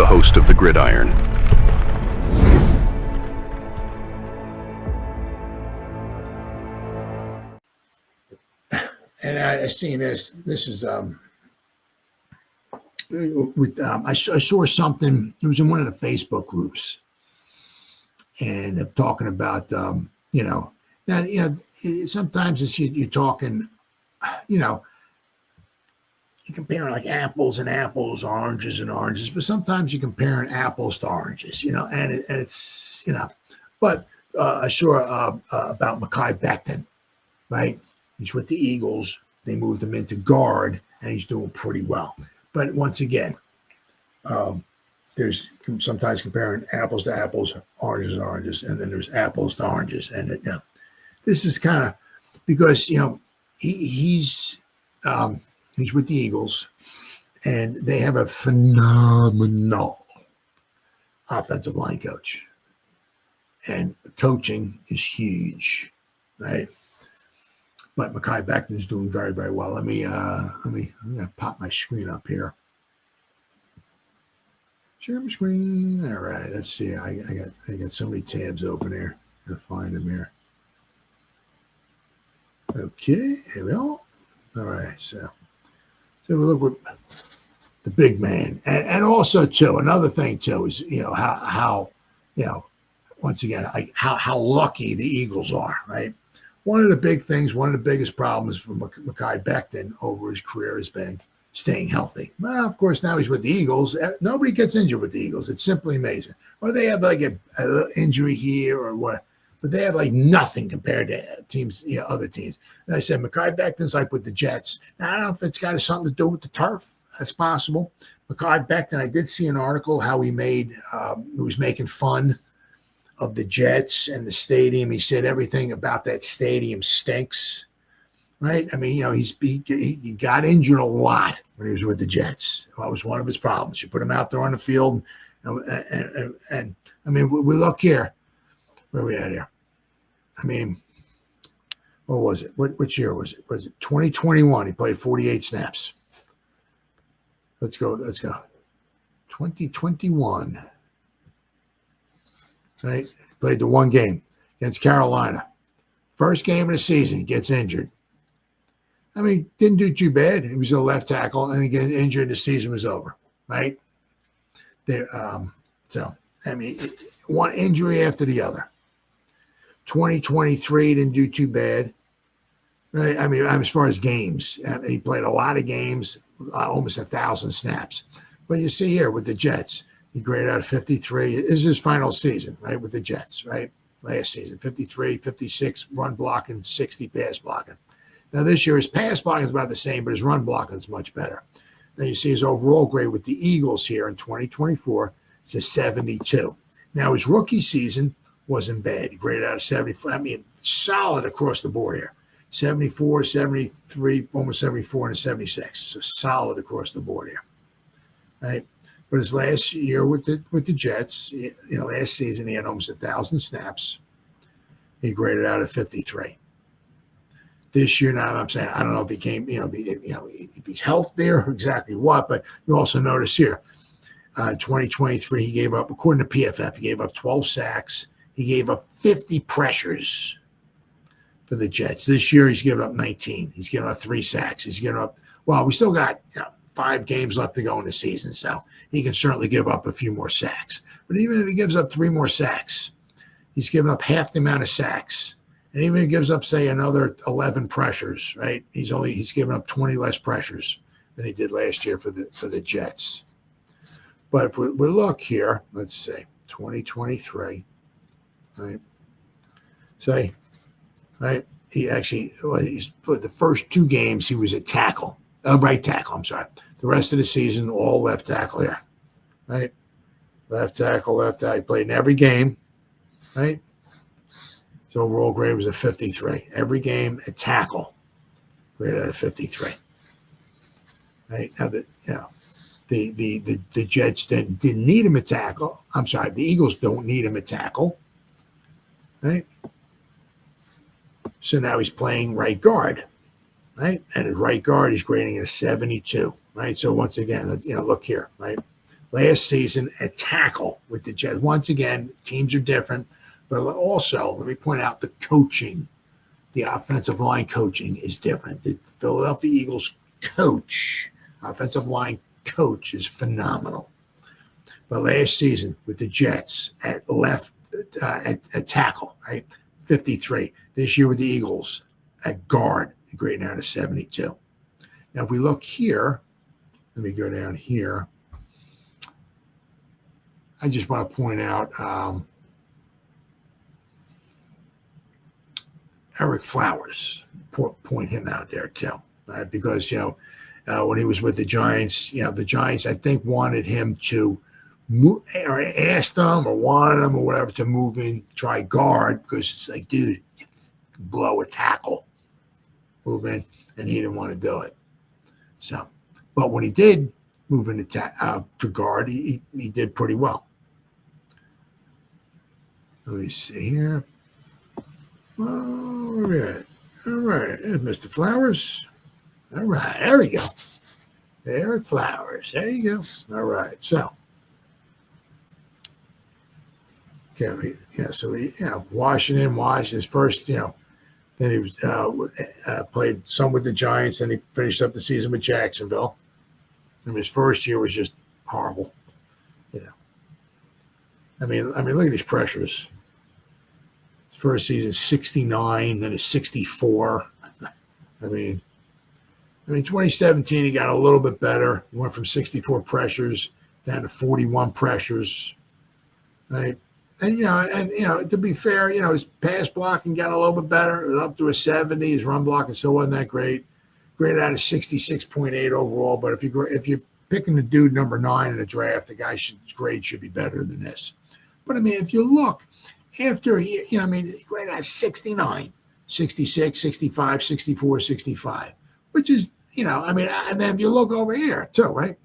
host of the Gridiron. And I seen this. This is with I saw something. It was in one of the Facebook groups, and they're talking about now sometimes it's you're talking, you're comparing like apples and apples, oranges and oranges, but sometimes you're comparing apples to oranges, and it's But I saw about Mekhi Becton, right? He's with the Eagles. They moved him into guard, and he's doing pretty well. But once again, there's sometimes comparing apples to apples, oranges to oranges, and then there's apples to oranges. And this is kind of because he's with the Eagles, and they have a phenomenal offensive line coach, and coaching is huge, right? But Mekhi Becton is doing very, very well. I'm gonna pop my screen up here. Share my screen. All right, let's see. I got so many tabs open here. I'm gonna find them here. Okay, here we go. All right, so we look with the big man, and also too another thing too is how once again how lucky the Eagles are, right? One of the big things, one of the biggest problems for Mekhi Becton over his career has been staying healthy. Well, of course, now he's with the Eagles. Nobody gets injured with the Eagles. It's simply amazing. Or they have like a injury here or what, but they have like nothing compared to teams, other teams. And I said, Mekhi Becton's like with the Jets. Now, I don't know if it's got something to do with the turf. That's possible. Mekhi Becton, I did see an article how he was making fun of the Jets and the stadium. He said everything about that stadium stinks, right? I mean, he got injured a lot when he was with the Jets. That was one of his problems. You put him out there on the field, and I mean, we look here. Where are we at here? I mean, what was it? Which year was it? Was it 2021? He played 48 snaps. Let's go. 2021. Right? Played the one game against Carolina. First game of the season, gets injured. I mean, didn't do too bad. He was a left tackle, and he gets injured, the season was over, right? So, I mean, one injury after the other. 2023 didn't do too bad. Right? I mean, as far as games, he played a lot of games, almost 1,000 snaps. But you see here with the Jets, he graded out 53. This is his final season, right, with the Jets, right? Last season, 53, 56 run blocking, 60 pass blocking. Now this year, his pass blocking is about the same, but his run blocking is much better. Now you see his overall grade with the Eagles here in 2024 is a 72. Now his rookie season wasn't bad. He graded out a 74. I mean, solid across the board here. 74, 73, almost 74, and a 76. So solid across the board here, right? But his last year with the Jets, last season he had almost 1,000 snaps. He graded out at 53. This year, now I'm saying I don't know if he came, if he's healthy or exactly what, but you also notice here, 2023 he gave up, according to PFF, he gave up 12 sacks. He gave up 50 pressures for the Jets. This year he's given up 19. He's given up 3 sacks. He's given up. Well, we still got 5 games left to go in the season, so he can certainly give up a few more sacks. But even if he gives up 3 more sacks, he's given up half the amount of sacks. And even if he gives up, say, another 11 pressures, right? He's given up 20 less pressures than he did last year for the Jets. But if we look here, let's see, 2023, right? Say, right? He's played the first 2 games he was at right tackle, I'm sorry. The rest of the season, all left tackle here, right? Left tackle. He played in every game, right? His overall grade was a 53. Every game at tackle, graded at a 53. Right? Now, the Jets didn't need him at tackle. I'm sorry, the Eagles don't need him at tackle, right? So now he's playing right guard, right? And at right guard, he's grading at a 72, right? So once again, look here, right? last season at tackle with the Jets. Once again, teams are different, but also let me point out the coaching. The offensive line coaching is different. The Philadelphia Eagles offensive line coach is phenomenal. But last season with the Jets at left at tackle, right, 53. This year with the Eagles at guard, grading out of 72. Now, if we look here, let me go down here. I just want to point out Ereck Flowers. Point him out there too, right? Because when he was with the Giants, the Giants I think wanted him to move, or asked them or wanted him or whatever to move in, try guard, because it's like, dude, blow a tackle, move in, and he didn't want to do it. So, but when he did move into to guard, he did pretty well. Let me see here. All right. There's Mr. Flowers. All right, there we go. Ereck Flowers. There you go. All right, so. Okay, so Washington's first, then he was played some with the Giants, and he finished up the season with Jacksonville. And his first year was just horrible. I mean, look at these pressures. His first season 69, then it's 64. I mean, 2017 he got a little bit better. He went from 64 pressures down to 41 pressures, right? And to be fair, his pass blocking got a little bit better. It was up to a 70. His run blocking still wasn't that great. Graded out of 66.8 overall. But if you're picking the dude number 9 in the draft, the guy's grade should be better than this. But I mean, if you look after he graded out 69, 66, 65, 64, 65, which is and then if you look over here too, right?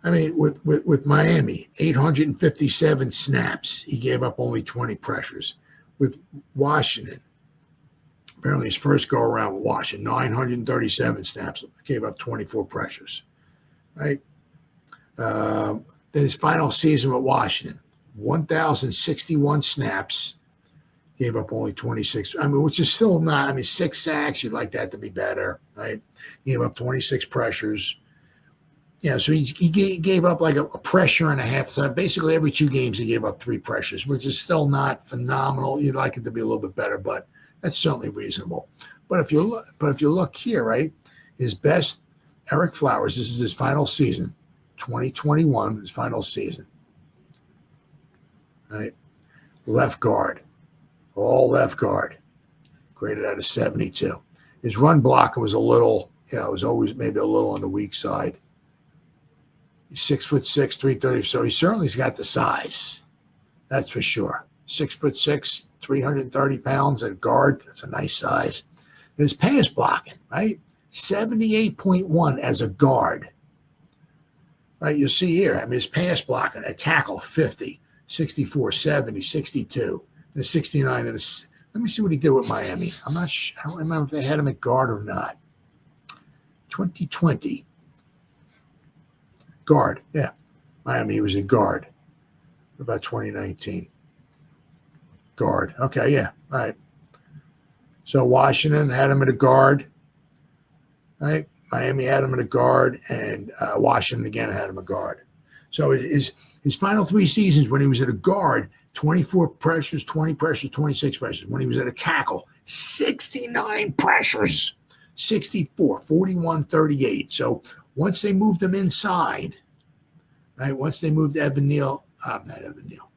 With Miami, 857 snaps. He gave up only 20 pressures. With Washington, apparently his first go-around with Washington, 937 snaps. Gave up 24 pressures. Right? Then his final season with Washington, 1,061 snaps. Gave up only 26. Which is still not. 6 sacks. You'd like that to be better, right? He gave up 26 pressures. So he gave up like a pressure and a half. So basically, every 2 games he gave up 3 pressures, which is still not phenomenal. You'd like it to be a little bit better, but that's certainly reasonable. But if you look here, right, his best, Ereck Flowers. This is his final season, 2021, his final season. Right, left guard, all left guard, graded out of 72. His run blocker was a little, it was always maybe a little on the weak side. He's 6'6", 330. So he certainly's got the size. That's for sure. 6'6", 330 pounds at guard. That's a nice size. His pass blocking, right? 78.1 as a guard. Right, you'll see here. His pass blocking at tackle 50, 64, 70, 62, and 69. And let me see what he did with Miami. I'm not sure. I don't remember if they had him at guard or not. 2020. Guard, yeah. Miami, he was a guard. What about 2019? Guard. Okay, yeah. All right. So Washington had him at a guard. Right? Miami had him at a guard, and Washington again had him a guard. So his final 3 seasons when he was at a guard, 24 pressures, 20 pressures, 26 pressures. When he was at a tackle, 69 pressures, 64, 41, 38. So once they moved him inside, right? Once they moved Evan Neal, not Evan Neal.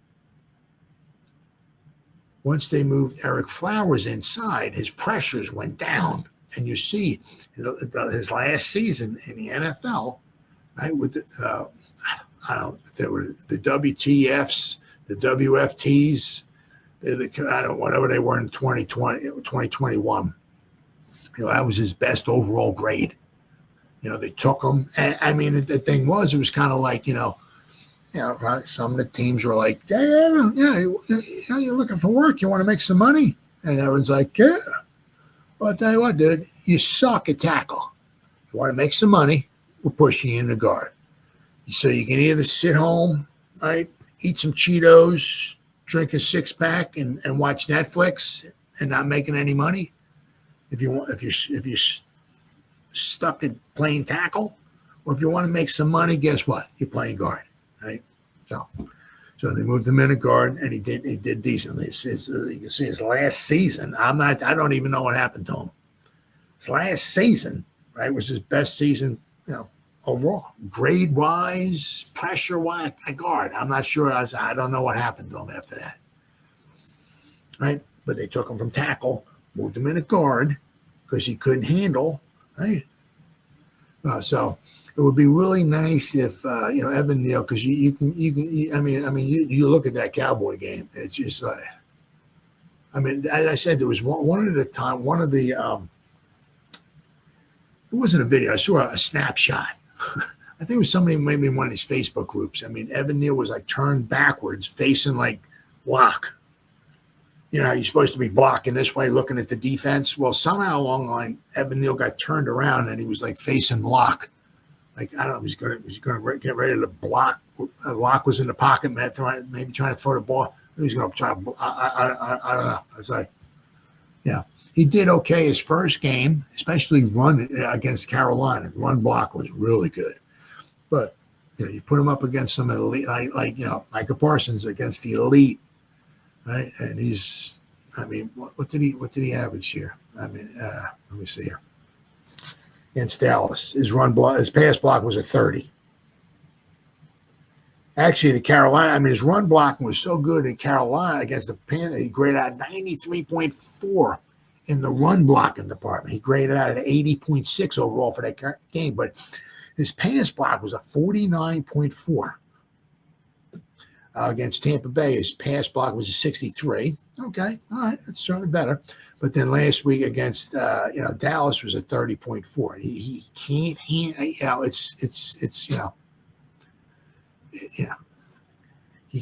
Once they moved Ereck Flowers inside, his pressures went down. And you see his last season in the NFL, right? With I don't know if they were the WTFs, the WFTs, whatever they were in 2020, 2021. That was his best overall grade. They took him. And the thing was, it was kind of like, right, some of the teams were like, yeah, you're looking for work. You want to make some money? And everyone's like, yeah. Well, I'll tell you what, dude, you suck at tackle. You want to make some money, we'll push you in the guard. So you can either sit home, right, eat some Cheetos, drink a six-pack, and watch Netflix and not making any money. If you're stuck at playing tackle, or if you want to make some money, guess what? You're playing guard, right? So they moved him in a guard, and he did decently. You can see his last season. I don't even know what happened to him. His last season, right, was his best season, overall, grade wise, pressure wise, at guard. I'm not sure. I don't know what happened to him after that, right? But they took him from tackle, moved him in a guard because he couldn't handle, right? So it would be really nice if Evan Neal, because you look at that Cowboy game, it's just like, as I said, there was one at a time. It wasn't a video. I saw a snapshot. I think it was somebody maybe in one of these Facebook groups. Evan Neal was like turned backwards, facing like block. You're supposed to be blocking this way, looking at the defense. Well, somehow along the line, Evan Neal got turned around and he was like facing block. Like, I don't know, he was going to get ready to block. Lock was in the pocket, maybe trying to throw the ball. He was going to try to, I don't know. I was like, yeah. He did okay his first game, especially run against Carolina. The run block was really good. But, you put him up against some elite, like Micah Parsons against the elite, right? And he's, what did he average here? Let me see here. Against Dallas, his pass block was a 30. Actually, the Carolina, his run blocking was so good in Carolina against the Panthers. He graded out 93.4 in the run blocking department. He graded out at 80.6 overall for that game, but his pass block was a 49.4. Against Tampa Bay, his pass block was a 63. Okay, all right, that's certainly better. But then last week against Dallas was a 30.4. He can't handle. He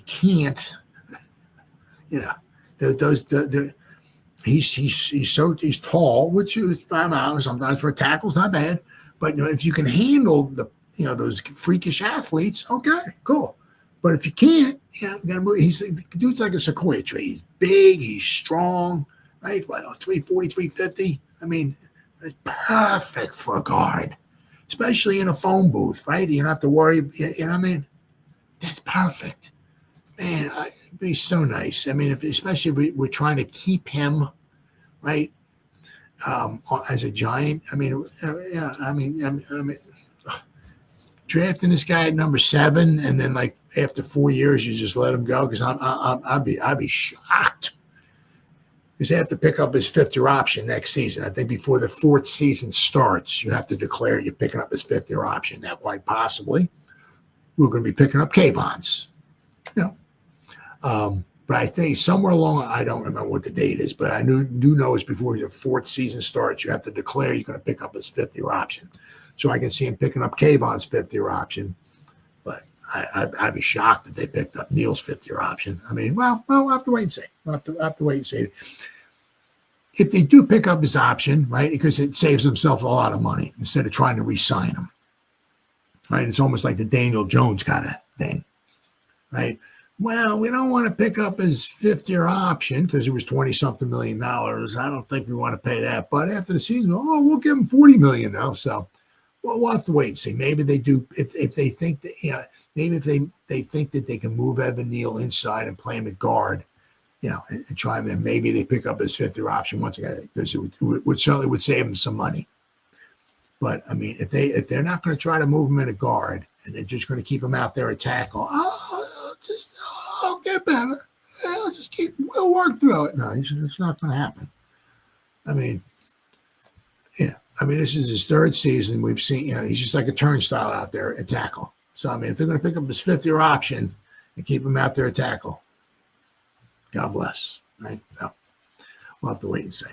can't. He's tall, which is fine. Sometimes for a tackle's not bad. But if you can handle those freakish athletes, okay, cool. But if you can't, you gotta move. The dude's like a sequoia tree. He's big, he's strong, right? 340, 350. It's perfect for a guard, especially in a phone booth, right? You don't have to worry. That's perfect, man. It'd be so nice. Especially if we're trying to keep him, right, as a Giant. Drafting this guy at number 7, and then like after 4 years, you just let him go, because I'd be shocked, because they have to pick up his 5th-year option next season. I think before the 4th season starts, you have to declare you're picking up his 5th-year option. Now, quite possibly, we're going to be picking up Kayvon's. But I think somewhere along, I don't remember what the date is, but I do know it's before your 4th season starts. You have to declare you're going to pick up his 5th-year option. So I can see him picking up Kayvon's 5th-year option, but I'd be shocked if they picked up Neal's 5th-year option. We'll have to wait and see. We'll have to wait and see. If they do pick up his option, right, because it saves himself a lot of money instead of trying to re-sign him, right? It's almost like the Daniel Jones kind of thing, right? Well, we don't want to pick up his 5th-year option because it was $20-something million. I don't think we want to pay that. But after the season, we'll give him $40 million now. So, well, we'll have to wait and see. Maybe they do if they think that maybe if they think that they can move Evan Neal inside and play him at guard, and try him. Then maybe they pick up his 5th-year option once again, because it would certainly save him some money. But if they're not going to try to move him in a guard and they're just going to keep him out there at tackle, I'll get better. We'll work through it. No, it's not going to happen. This is his 3rd season. We've seen, he's just like a turnstile out there at tackle. So, if they're going to pick up his 5th-year option and keep him out there at tackle, God bless. Right? So, we'll have to wait and see.